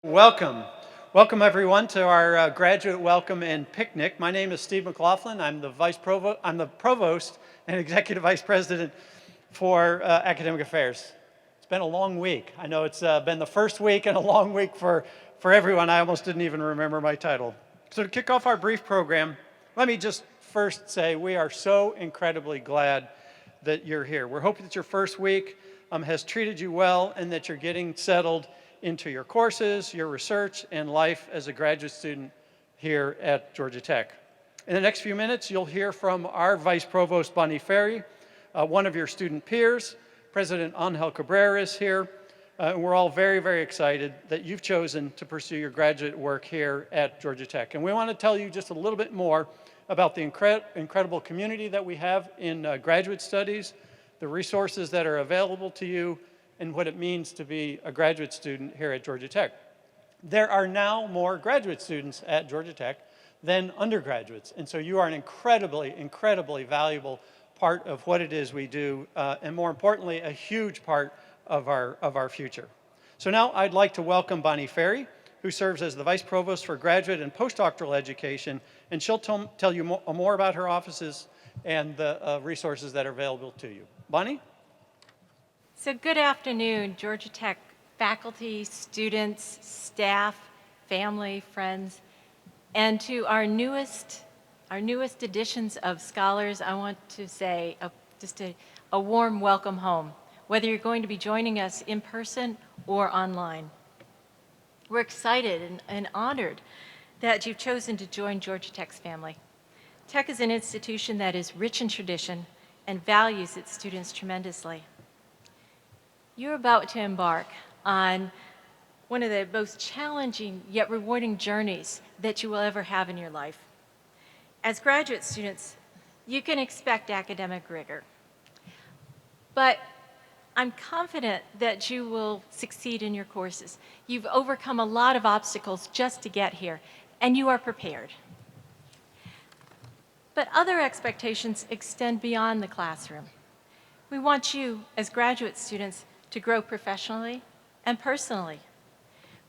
Welcome. Welcome everyone to our graduate welcome and picnic. My name is Steve McLaughlin. I'm the provost and executive vice president for academic affairs. It's been a long week. I know it's been the first week and a long week for everyone. I almost didn't even remember my title. So to kick off our brief program, let me just first say we are so incredibly glad that you're here. We're hoping that your first week has treated you well and that you're getting settled into your courses, your research, and life as a graduate student here at Georgia Tech. In the next few minutes, you'll hear from our Vice Provost, Bonnie Ferry, one of your student peers. President Angel Cabrera is here. And we're all very, very excited that you've chosen to pursue your graduate work here at Georgia Tech. And we want to tell you just a little bit more about the incredible community that we have in graduate studies, the resources that are available to you, and what it means to be a graduate student here at Georgia Tech. There are now more graduate students at Georgia Tech than undergraduates, and so you are an incredibly, incredibly valuable part of what it is we do, and more importantly, a huge part of our future. So now I'd like to welcome Bonnie Ferry, who serves as the Vice Provost for Graduate and Postdoctoral Education, and she'll tell you more about her offices and the resources that are available to you. Bonnie? So good afternoon, Georgia Tech faculty, students, staff, family, friends, and to our newest additions of scholars, I want to say just a warm welcome home, whether you're going to be joining us in person or online. We're excited and honored that you've chosen to join Georgia Tech's family. Tech is an institution that is rich in tradition and values its students tremendously. You're about to embark on one of the most challenging yet rewarding journeys that you will ever have in your life. As graduate students, you can expect academic rigor, but I'm confident that you will succeed in your courses. You've overcome a lot of obstacles just to get here, and you are prepared. But other expectations extend beyond the classroom. We want you, as graduate students, to grow professionally and personally.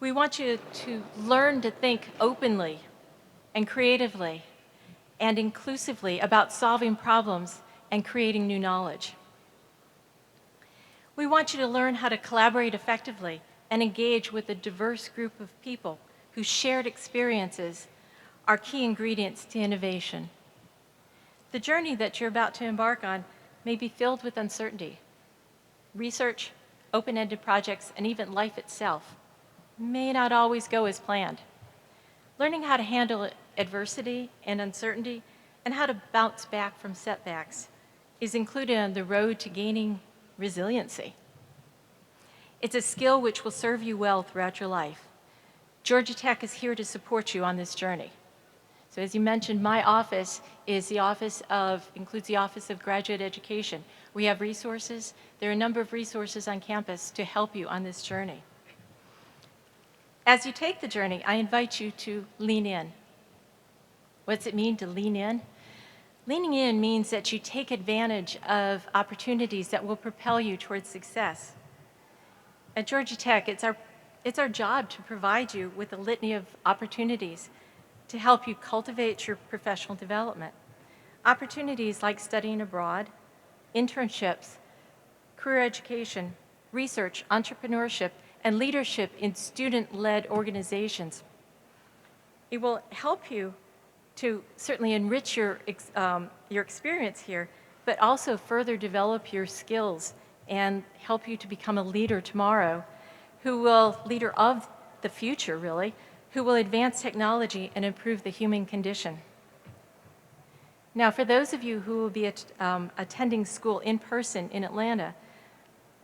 We want you to learn to think openly and creatively and inclusively about solving problems and creating new knowledge. We want you to learn how to collaborate effectively and engage with a diverse group of people whose shared experiences are key ingredients to innovation. The journey that you're about to embark on may be filled with uncertainty. Research, open-ended projects, and even life itself may not always go as planned. Learning how to handle adversity and uncertainty and how to bounce back from setbacks is included on the road to gaining resiliency. It's a skill which will serve you well throughout your life. Georgia Tech is here to support you on this journey. So as you mentioned, my office includes the Office of Graduate Education. We have resources. There are a number of resources on campus to help you on this journey. As you take the journey, I invite you to lean in. What's it mean to lean in? Leaning in means that you take advantage of opportunities that will propel you towards success. At Georgia Tech, it's our job to provide you with a litany of opportunities to help you cultivate your professional development. Opportunities like studying abroad, internships, career education, research, entrepreneurship, and leadership in student-led organizations. It will help you to certainly enrich your experience here, but also further develop your skills and help you to become a leader tomorrow, leader of the future, really, who will advance technology and improve the human condition. Now, for those of you who will be attending school in person in Atlanta,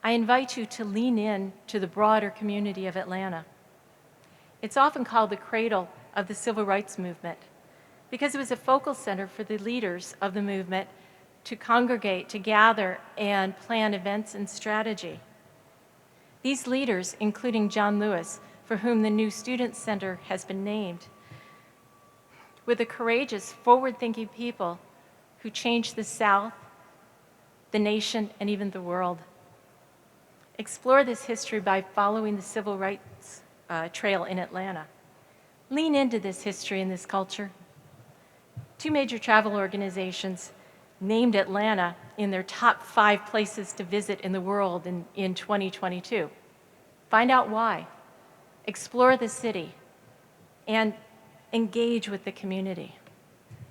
I invite you to lean in to the broader community of Atlanta. It's often called the cradle of the civil rights movement because it was a focal center for the leaders of the movement to congregate, to gather, and plan events and strategy. These leaders, including John Lewis, for whom the new Student Center has been named, were the courageous, forward-thinking people who changed the South, the nation, and even the world. Explore this history by following the civil rights Trail in Atlanta. Lean into this history and this culture. 2 major travel organizations named Atlanta in their top 5 places to visit in the world in 2022. Find out why. Explore the city and engage with the community.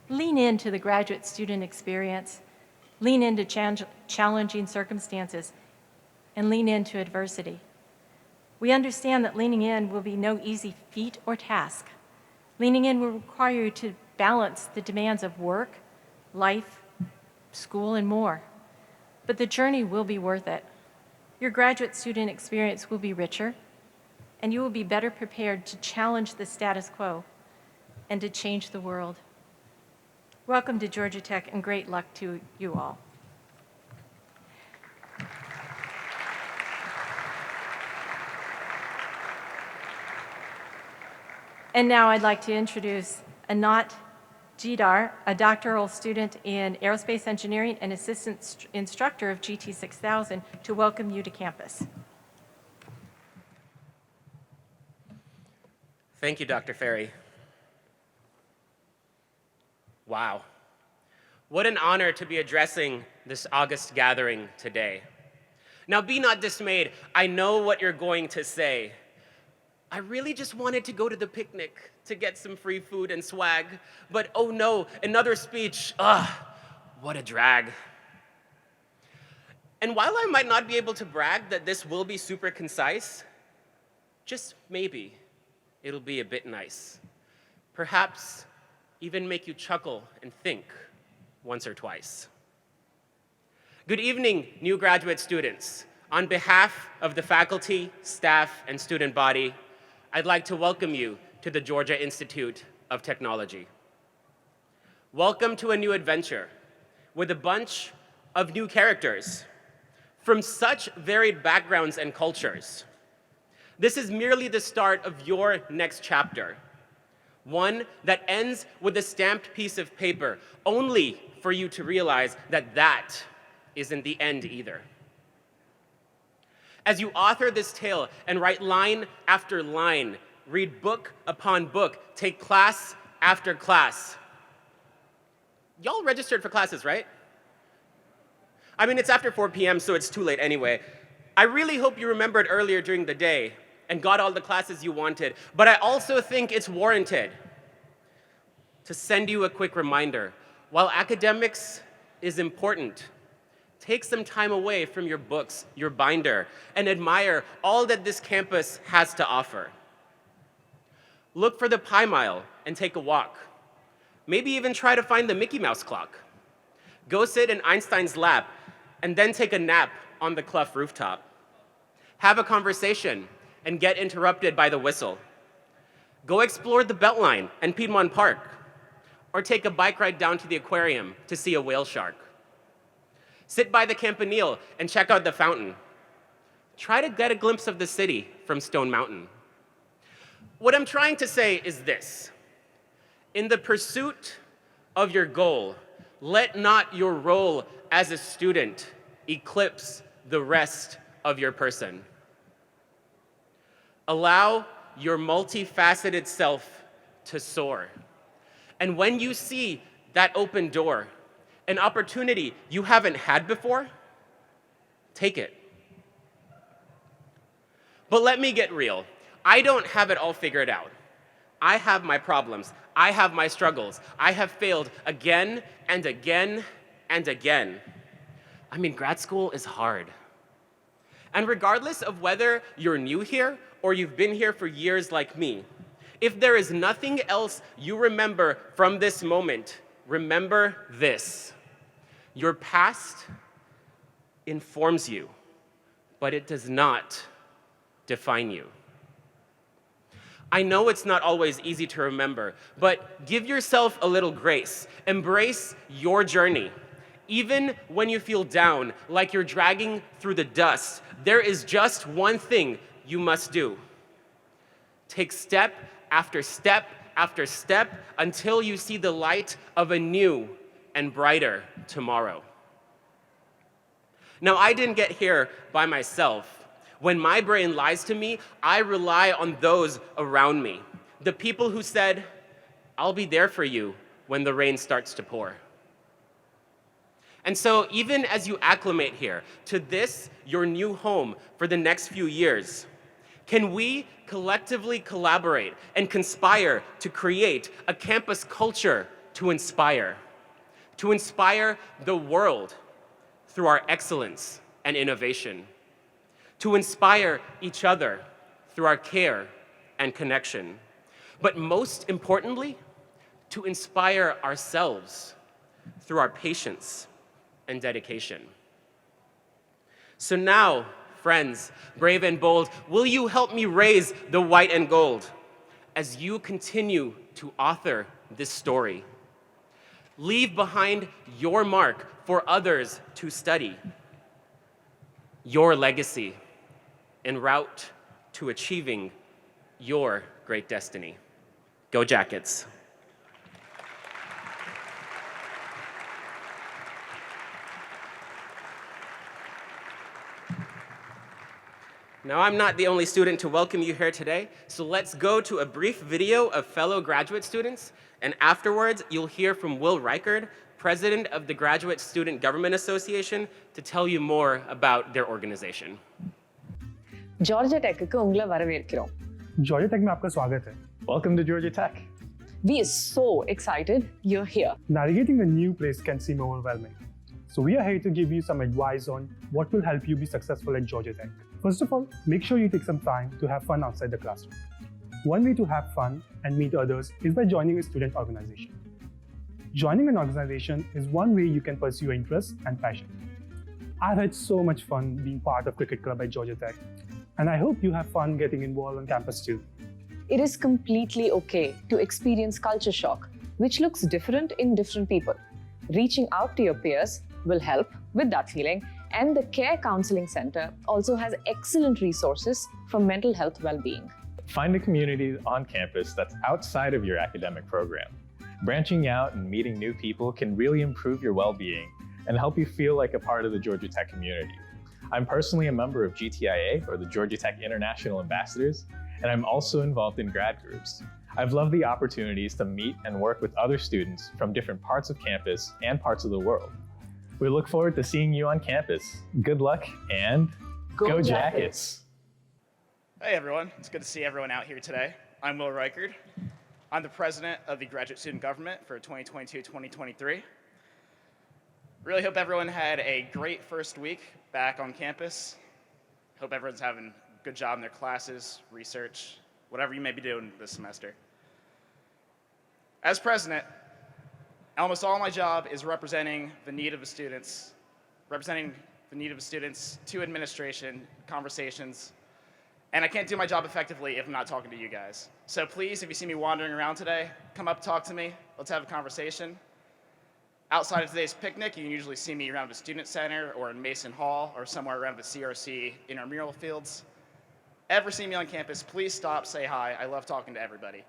Lean into the graduate student experience. Lean into challenging circumstances and lean into adversity. We understand that leaning in will be no easy feat or task. Leaning in will require you to balance the demands of work, life, school, and more. But the journey will be worth it. Your graduate student experience will be richer, and you will be better prepared to challenge the status quo and to change the world. Welcome to Georgia Tech, and great luck to you all. And now I'd like to introduce Anat Jidar, a doctoral student in aerospace engineering and assistant instructor of GT 6000, to welcome you to campus. Thank you, Dr. Ferry. Wow. What an honor to be addressing this August gathering today. Now, be not dismayed. I know what you're going to say. I really just wanted to go to the picnic to get some free food and swag, but oh no, another speech. What a drag. And while I might not be able to brag that this will be super concise, just maybe it'll be a bit nice. Perhaps even make you chuckle and think once or twice. Good evening, new graduate students. On behalf of the faculty, staff, and student body, I'd like to welcome you to the Georgia Institute of Technology. Welcome to a new adventure with a bunch of new characters from such varied backgrounds and cultures. This is merely the start of your next chapter, one that ends with a stamped piece of paper, only for you to realize that that isn't the end either. As you author this tale and write line after line, read book upon book, take class after class. Y'all registered for classes, right? I mean, it's after 4 p.m., so it's too late anyway. I really hope you remembered earlier during the day and got all the classes you wanted, but I also think it's warranted to send you a quick reminder. While academics is important, take some time away from your books, your binder, and admire all that this campus has to offer. Look for the Pi Mile and take a walk. Maybe even try to find the Mickey Mouse clock. Go sit in Einstein's lap and then take a nap on the Clough rooftop. Have a conversation and get interrupted by the whistle. Go explore the Beltline and Piedmont Park, or take a bike ride down to the aquarium to see a whale shark. Sit by the Campanile and check out the fountain. Try to get a glimpse of the city from Stone Mountain. What I'm trying to say is this: in the pursuit of your goal, let not your role as a student eclipse the rest of your person. Allow your multifaceted self to soar. And when you see that open door, an opportunity you haven't had before, take it. But let me get real. I don't have it all figured out. I have my problems. I have my struggles. I have failed again and again and again. I mean, grad school is hard. And regardless of whether you're new here or you've been here for years like me, if there is nothing else you remember from this moment, remember this: your past informs you, but it does not define you. I know it's not always easy to remember, but give yourself a little grace. Embrace your journey. Even when you feel down, like you're dragging through the dust, there is just one thing you must do. Take step after step after step until you see the light of a new and brighter tomorrow. Now, I didn't get here by myself. When my brain lies to me, I rely on those around me. The people who said, I'll be there for you when the rain starts to pour. And so even as you acclimate here to this, your new home for the next few years, can we collectively collaborate and conspire to create a campus culture to inspire the world through our excellence and innovation, to inspire each other through our care and connection, but most importantly, to inspire ourselves through our patience and dedication. So now, friends, brave and bold, will you help me raise the white and gold as you continue to author this story? Leave behind your mark for others to study, your legacy en route to achieving your great destiny. Go Jackets. Now, I'm not the only student to welcome you here today, so let's go to a brief video of fellow graduate students, and afterwards, you'll hear from Will Reichard, president of the Graduate Student Government Association, to tell you more about their organization. Georgia Tech க்கு உங்களை வரவேற்கிறோம். Georgia Tech में आपका स्वागत है. Welcome to Georgia Tech. We are so excited you're here. Navigating a new place can seem overwhelming. So we are here to give you some advice on what will help you be successful at Georgia Tech. First of all, make sure you take some time to have fun outside the classroom. One way to have fun and meet others is by joining a student organization. Joining an organization is one way you can pursue your interests and passion. I've had so much fun being part of Cricket Club at Georgia Tech, and I hope you have fun getting involved on campus too. It is completely okay to experience culture shock, which looks different in different people. Reaching out to your peers will help with that feeling, and the Care Counseling Center also has excellent resources for mental health well-being. Find a community on campus that's outside of your academic program. Branching out and meeting new people can really improve your well-being and help you feel like a part of the Georgia Tech community. I'm personally a member of GTIA, or the Georgia Tech International Ambassadors, and I'm also involved in grad groups. I've loved the opportunities to meet and work with other students from different parts of campus and parts of the world. We look forward to seeing you on campus. Good luck and go Jackets! Hey everyone, it's good to see everyone out here today. I'm Will Reichard. I'm the president of the Graduate Student Government for 2022-2023. Really hope everyone had a great first week back on campus. Hope everyone's having a good job in their classes, research, whatever you may be doing this semester. As president, almost all my job is representing the need of the students to administration, conversations, and I can't do my job effectively if I'm not talking to you guys. So please, if you see me wandering around today, come up, talk to me, let's have a conversation. Outside of today's picnic, you can usually see me around the Student Center or in Mason Hall or somewhere around the CRC intramural fields. Ever see me on campus, please stop, say hi. I love talking to everybody.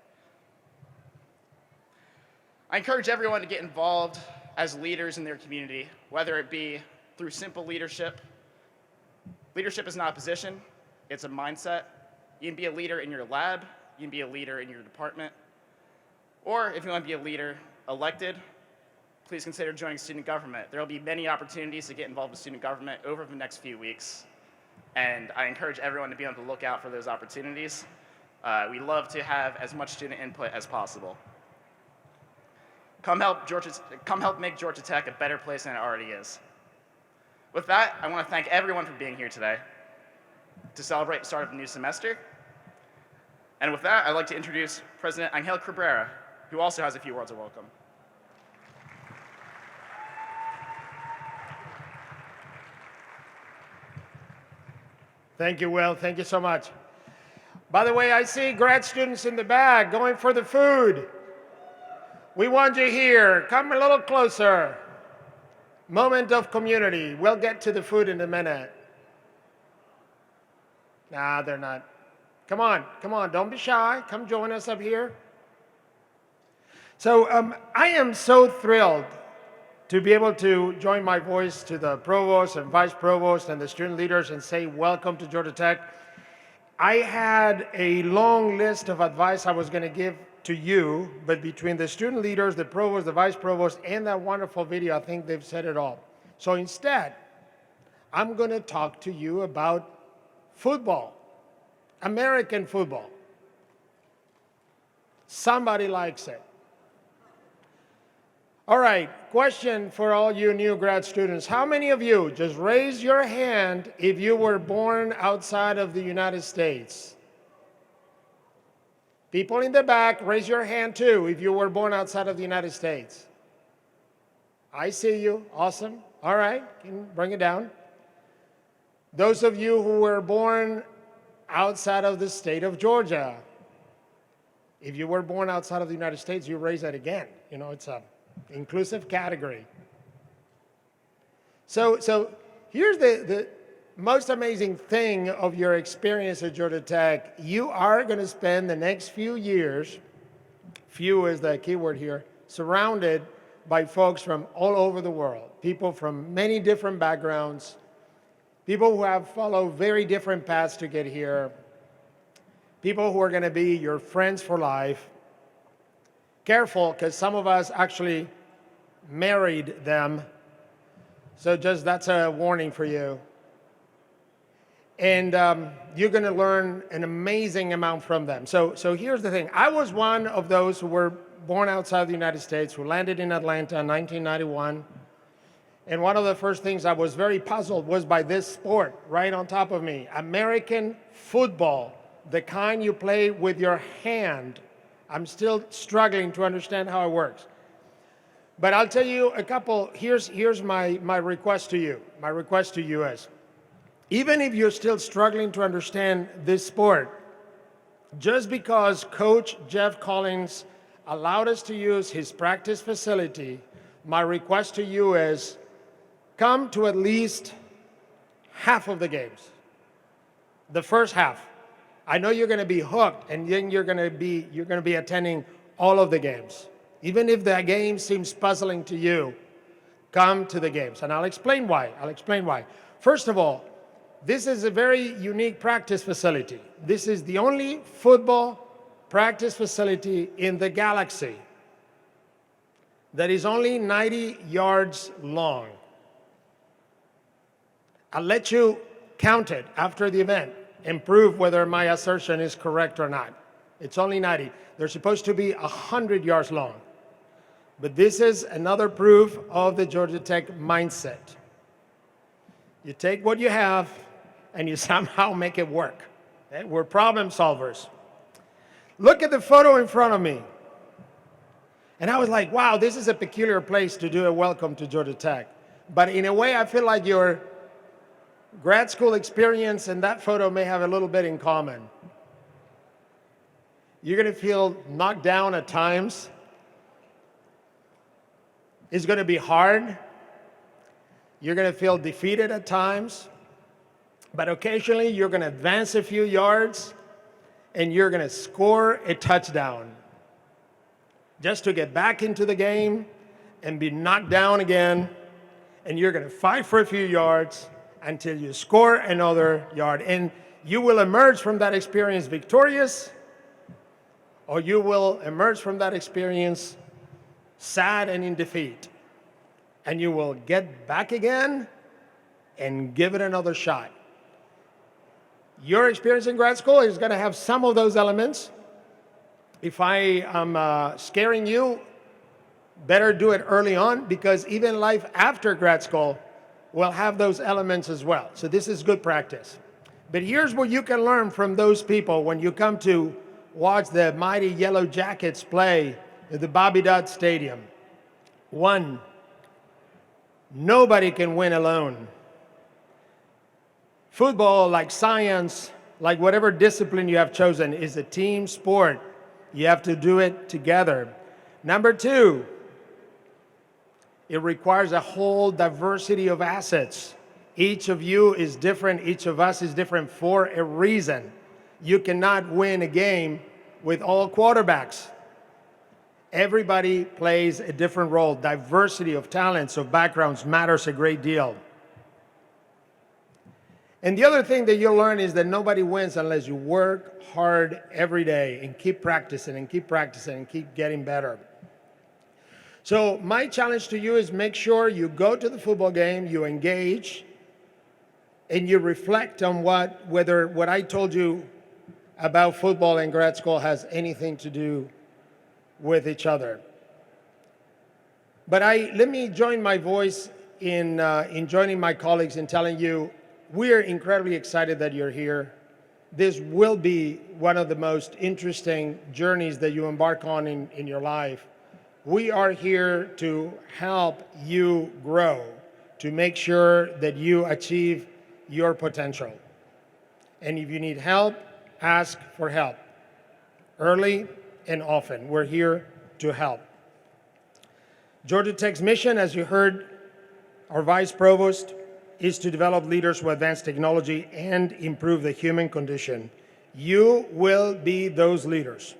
I encourage everyone to get involved as leaders in their community, whether it be through simple leadership. Leadership is not a position, it's a mindset. You can be a leader in your lab, you can be a leader in your department, or if you want to be a leader elected, please consider joining student government. There will be many opportunities to get involved with student government over the next few weeks, and I encourage everyone to be on the lookout for those opportunities. We love to have as much student input as possible. Come help make Georgia Tech a better place than it already is. With that, I want to thank everyone for being here today to celebrate the start of the new semester. And with that, I'd like to introduce President Angel Cabrera, who also has a few words of welcome. Thank you, Will. Thank you so much. By the way, I see grad students in the back going for the food. We want you here. Come a little closer. Moment of community. We'll get to the food in a minute. Nah, they're not. Come on. Don't be shy. Come join us up here. So I am so thrilled to be able to join my voice to the provost and vice provost and the student leaders and say welcome to Georgia Tech. I had a long list of advice I was going to give to you, but between the student leaders, the provost, the vice provost, and that wonderful video, I think they've said it all. So instead, I'm going to talk to you about football, American football. Somebody likes it. All right, question for all you new grad students. How many of you, just raise your hand if you were born outside of the United States? People in the back, raise your hand too if you were born outside of the United States. I see you, awesome. All right, can you bring it down? Those of you who were born outside of the state of Georgia, if you were born outside of the United States, you raise that again. You know, it's a inclusive category. So here's the most amazing thing of your experience at Georgia Tech. You are going to spend the next few years, few is the key word here, surrounded by folks from all over the world, people from many different backgrounds, people who have followed very different paths to get here, people who are going to be your friends for life. Careful, because some of us actually married them. So just that's a warning for you. And you're going to learn an amazing amount from them. So here's the thing. I was one of those who were born outside the United States, who landed in Atlanta in 1991. And one of the first things I was very puzzled was by this sport right on top of me, American football, the kind you play with your hand. I'm still struggling to understand how it works. But I'll tell you a couple, here's my request to you. My request to you is, even if you're still struggling to understand this sport, just because Coach Jeff Collins allowed us to use his practice facility, my request to you is, come to at least half of the games. The first half. I know you're going to be hooked, and then you're going to be attending all of the games. Even if the game seems puzzling to you, come to the games, and I'll explain why. First of all, this is a very unique practice facility. This is the only football practice facility in the galaxy that is only 90 yards long. I'll let you count it after the event and prove whether my assertion is correct or not. It's only 90. They're supposed to be 100 yards long. But this is another proof of the Georgia Tech mindset. You take what you have and you somehow make it work. Okay? We're problem solvers. Look at the photo in front of me. And I was like, wow, this is a peculiar place to do a welcome to Georgia Tech. But in a way, I feel like your grad school experience and that photo may have a little bit in common. You're going to feel knocked down at times. It's going to be hard. You're going to feel defeated at times. But occasionally, you're going to advance a few yards and you're going to score a touchdown just to get back into the game and be knocked down again. And you're going to fight for a few yards until you score another yard. And you will emerge from that experience victorious, or you will emerge from that experience sad and in defeat. And you will get back again and give it another shot. Your experience in grad school is going to have some of those elements. If I am scaring you, better do it early on, because even life after grad school will have those elements as well. So this is good practice. But here's what you can learn from those people when you come to watch the mighty Yellow Jackets play at the Bobby Dodd Stadium. One, nobody can win alone. Football, like science, like whatever discipline you have chosen, is a team sport. You have to do it together. Number two, it requires a whole diversity of assets. Each of you is different. Each of us is different for a reason. You cannot win a game with all quarterbacks. Everybody plays a different role. Diversity of talents, of backgrounds matters a great deal. And the other thing that you'll learn is that nobody wins unless you work hard every day and keep practicing and keep practicing and keep getting better. So my challenge to you is make sure you go to the football game, you engage, and you reflect on whether what I told you about football and grad school has anything to do with each other. But let me join my voice in joining my colleagues in telling you we are incredibly excited that you're here. This will be one of the most interesting journeys that you embark on in your life. We are here to help you grow, to make sure that you achieve your potential. And if you need help, ask for help. Early and often, we're here to help. Georgia Tech's mission, as you heard our Vice Provost, is to develop leaders who advance technology and improve the human condition. You will be those leaders.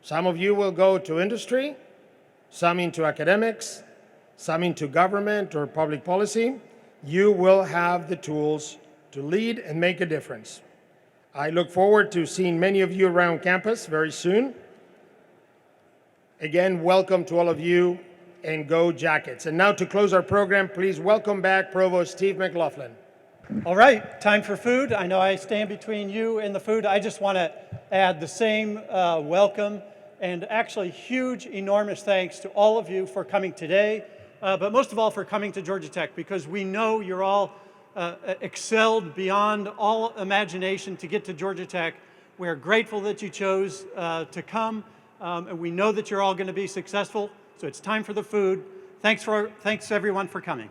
Some of you will go to industry, some into academics, some into government or public policy. You will have the tools to lead and make a difference. I look forward to seeing many of you around campus very soon. Again, welcome to all of you, and go Jackets. And now to close our program, please welcome back Provost Steve McLaughlin. All right, time for food. I know I stand between you and the food. I just want to add the same welcome and actually huge, enormous thanks to all of you for coming today, but most of all for coming to Georgia Tech, because we know you're all excelled beyond all imagination to get to Georgia Tech. We're grateful that you chose to come, and we know that you're all going to be successful. So it's time for the food. Thanks everyone for coming.